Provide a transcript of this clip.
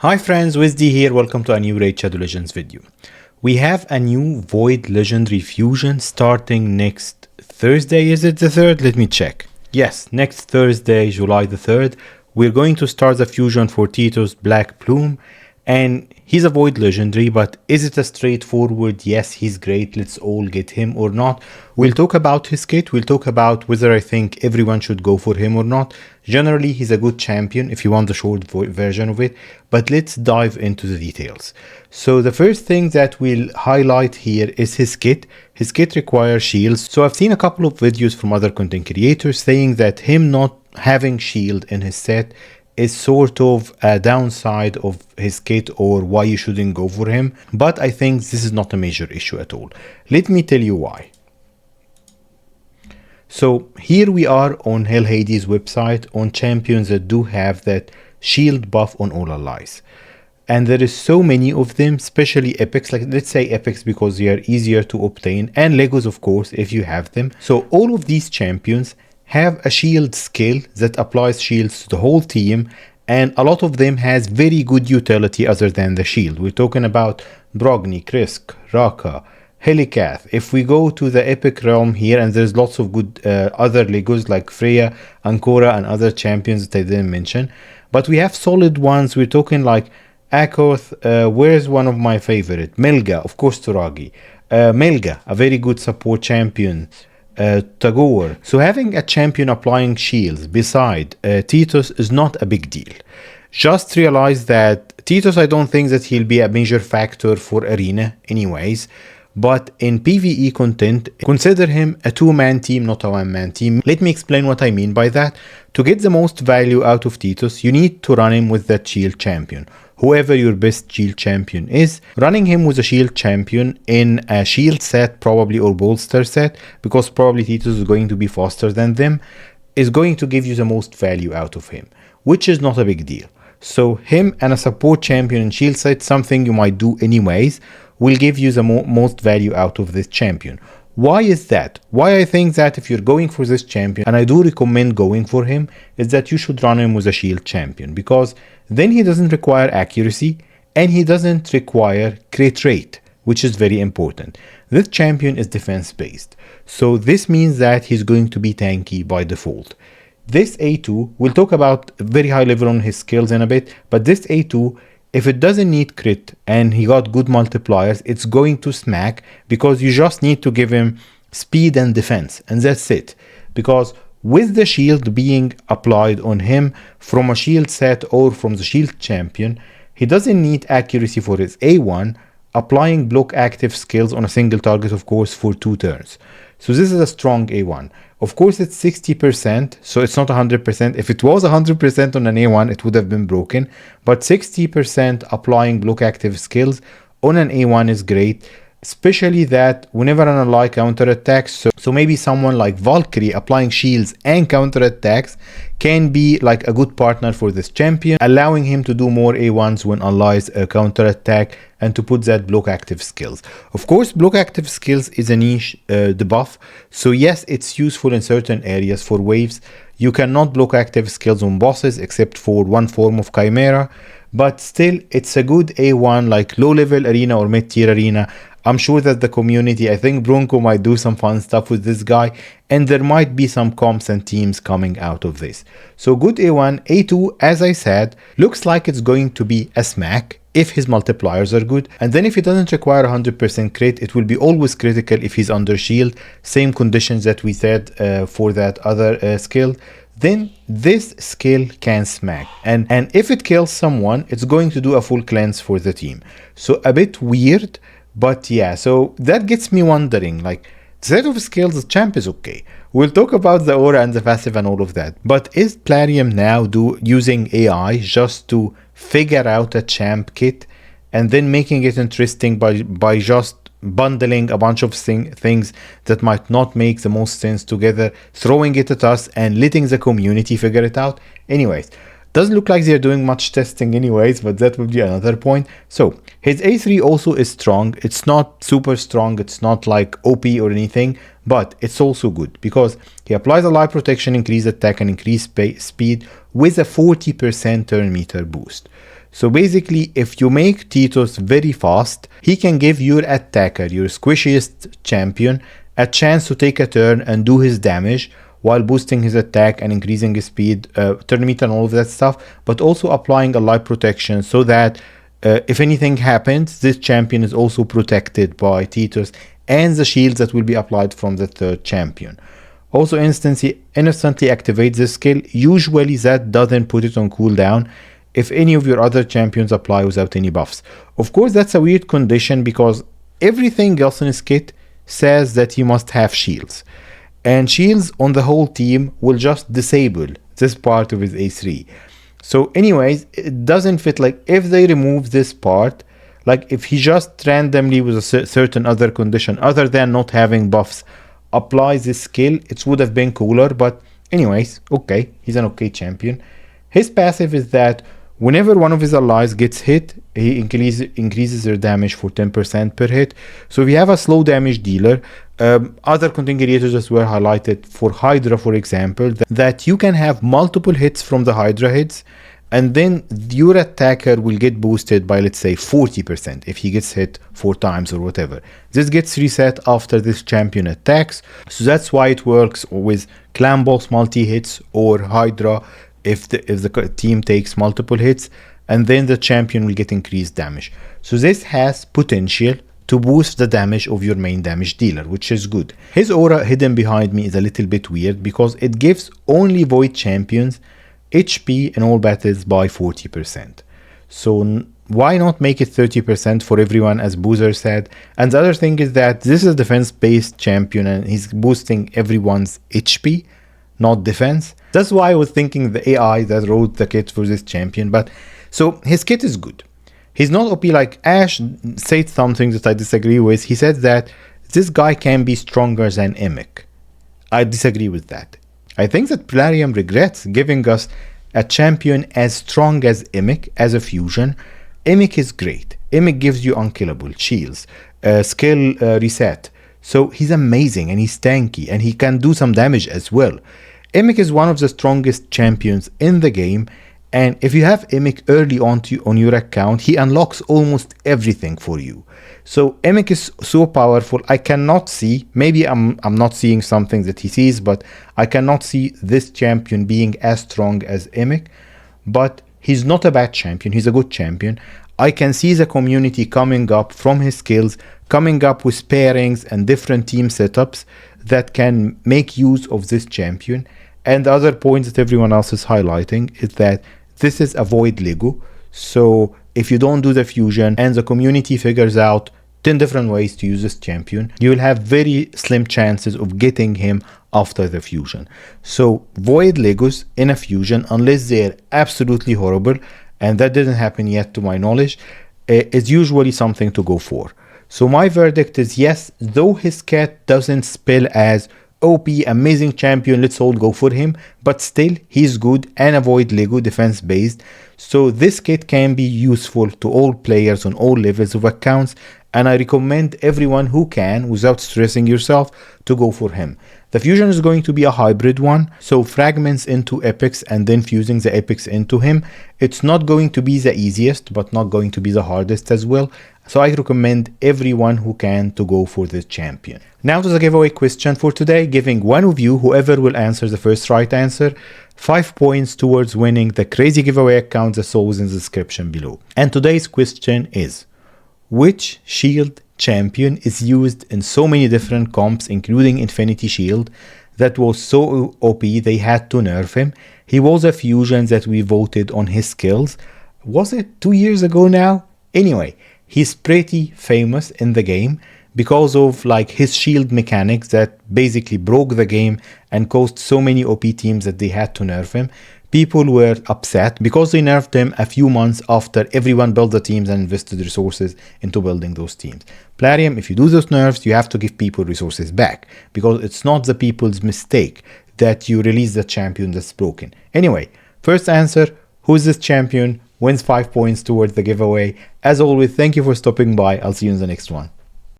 Hi friends, Wizdy here, welcome to a new Raid Shadow Legends video. We have a new Void Legendary Fusion starting next Thursday, is it the 3rd? Let me check. Yes, next Thursday, July the 3rd, we're going to start the fusion for Titus Blackplume, and he's a Void Legendary, but is it a straightforward, yes, he's great, let's all get him or not? We'll talk about his kit, we'll talk about whether I think everyone should go for him or not. Generally, he's a good champion if you want the short version of it, but let's dive into the details. So the first thing that we'll highlight here is his kit. His kit requires shields. So I've seen a couple of videos from other content creators saying that him not having shield in his set is sort of a downside of his kit or why you shouldn't go for him. But I think this is not a major issue at all. Let me tell you why. So here we are on Hell Hades website on champions that do have that shield buff on all allies. And there is so many of them, especially epics, like let's say epics because they are easier to obtain, and Legos of course if you have them. So all of these champions have a shield skill that applies shields to the whole team, and a lot of them has very good utility other than the shield. We're talking about Brogni, Krisk, Raka, Helikath. If we go to the epic realm here, and there's lots of good other Legos like Freya, Ancora and other champions that I didn't mention, but we have solid ones. We're talking like Akoth, where's one of my favorite? Melga, of course Turagi. Melga, a very good support champion. Tagore. So having a champion applying shields beside Titus is not a big deal. Just realize that Titus, I don't think that he'll be a major factor for Arena anyways. But in PvE content, consider him a two-man team, not a one-man team. Let me explain what I mean by that. To get the most value out of Titus, you need to run him with that shield champion. Whoever your best shield champion is, running him with a shield champion in a shield set probably or bolster set, because probably Titus is going to be faster than them, is going to give you the most value out of him, which is not a big deal. So him and a support champion in shield set, something you might do anyways, will give you the most value out of this champion. Why is that? Why I think that if you're going for this champion, and I do recommend going for him, is that you should run him with a shield champion, because then he doesn't require accuracy and he doesn't require crit rate, which is very important. This champion is defense based, so this means that he's going to be tanky by default. This A2, we'll talk about very high level on his skills in a bit, but this A2, if it doesn't need crit and he got good multipliers, it's going to smack, because you just need to give him speed and defense, and that's it. Because with the shield being applied on him from a shield set or from the shield champion, he doesn't need accuracy for his A1, applying block active skills on a single target, of course, for 2 turns. So this is a strong A1. Of course, it's 60%, so it's not 100%. If it was 100% on an A1, it would have been broken. But 60% applying block active skills on an A1 is great, especially that whenever an ally counterattacks. So maybe someone like Valkyrie applying shields and counterattacks can be like a good partner for this champion, allowing him to do more A1s when allies counterattack and to put that block active skills. Of course, block active skills is a niche debuff. So yes, it's useful in certain areas for waves. You cannot block active skills on bosses except for one form of Chimera, but still it's a good A1 like low level arena or mid tier arena. I'm sure that the community, I think Bronco might do some fun stuff with this guy, and there might be some comps and teams coming out of this. So good A1, A2, as I said, looks like it's going to be a smack if his multipliers are good, and then if he doesn't require 100% crit, it will be always critical if he's under shield, same conditions that we said for that other skill. Then this skill can smack, and if it kills someone, it's going to do a full cleanse for the team. So a bit weird, but yeah, so that gets me wondering, like, the set of skills, the champ is okay. We'll talk about the aura and the passive and all of that, but is Plarium now using AI just to figure out a champ kit and then making it interesting by just bundling a bunch of things that might not make the most sense together, throwing it at us and letting the community figure it out? Anyways, doesn't look like they're doing much testing anyways, but that would be another point. So his A3 also is strong. It's not super strong, it's not like OP or anything, but it's also good because he applies a life protection, increase attack and increase speed with a 40% turn meter boost. So basically, if you make Titus very fast, he can give your attacker, your squishiest champion, a chance to take a turn and do his damage while boosting his attack and increasing his speed, turn meter and all of that stuff, but also applying a life protection so that if anything happens, this champion is also protected by Titus and the shields that will be applied from the third champion. Also instantly activates the skill. Usually that doesn't put it on cooldown if any of your other champions apply without any buffs. Of course, that's a weird condition because everything else in his kit says that he must have shields. And shields on the whole team will just disable this part of his A3. So anyways, it doesn't fit. Like if they remove this part, like if he just randomly with a certain other condition other than not having buffs applies this skill, it would have been cooler. But anyways, okay, he's an okay champion. His passive is that whenever one of his allies gets hit, he increases their damage for 10% per hit. So if you have a slow damage dealer, other contingeriators as were highlighted for Hydra, for example, that you can have multiple hits from the Hydra hits, and then your attacker will get boosted by, let's say, 40% if he gets hit 4 times or whatever. This gets reset after this champion attacks. So that's why it works with Clan Boss multi-hits or Hydra if the team takes multiple hits, and then the champion will get increased damage. So this has potential to boost the damage of your main damage dealer, which is good. His aura hidden behind me is a little bit weird because it gives only Void champions HP in all battles by 40%. So why not make it 30% for everyone, as Boozer said? And the other thing is that this is a defense-based champion and he's boosting everyone's HP, not defense. That's why I was thinking the AI that wrote the kit for this champion. But so his kit is good. He's not OP. Like Ash said something that I disagree with. He said that this guy can be stronger than Emic. I disagree with that. I think that Plarium regrets giving us a champion as strong as Emic as a fusion. Emic is great. Emic gives you unkillable shields, skill reset. So he's amazing and he's tanky and he can do some damage as well. Emic is one of the strongest champions in the game, and if you have Emic early on your account, he unlocks almost everything for you. So Emic is so powerful. I cannot see, maybe I'm not seeing something that he sees, but I cannot see this champion being as strong as Emic. But he's not a bad champion, he's a good champion. I can see the community coming up from his skills, coming up with pairings and different team setups that can make use of this champion. And the other points that everyone else is highlighting is that this is a Void Lego. So if you don't do the fusion and the community figures out 10 different ways to use this champion, you will have very slim chances of getting him after the fusion. So Void Legos in a fusion, unless they're absolutely horrible, and that didn't happen yet to my knowledge, is usually something to go for. So my verdict is yes, though his cat doesn't spell as OP, amazing champion, let's all go for him, but still he's good and avoid Lego defense based. So this kit can be useful to all players on all levels of accounts, and I recommend everyone who can, without stressing yourself, to go for him. The fusion is going to be a hybrid one, so fragments into epics and then fusing the epics into him. It's not going to be the easiest, but not going to be the hardest as well. So I recommend everyone who can to go for this champion. Now to the giveaway question for today, giving one of you, whoever will answer the first right answer, 5 points towards winning the crazy giveaway account that's always in the description below. And today's question is, which shield champion is used in so many different comps, including Infinity Shield, that was so OP they had to nerf him? He was a fusion that we voted on his skills. Was it 2 years ago now? Anyway, he's pretty famous in the game because of like his shield mechanics that basically broke the game and caused so many OP teams that they had to nerf him. People were upset because they nerfed him a few months after everyone built the teams and invested resources into building those teams. Plarium, if you do those nerfs, you have to give people resources back because it's not the people's mistake that you release the champion that's broken. Anyway, first answer, who is this champion, wins 5 points towards the giveaway. As always, thank you for stopping by. I'll see you in the next one.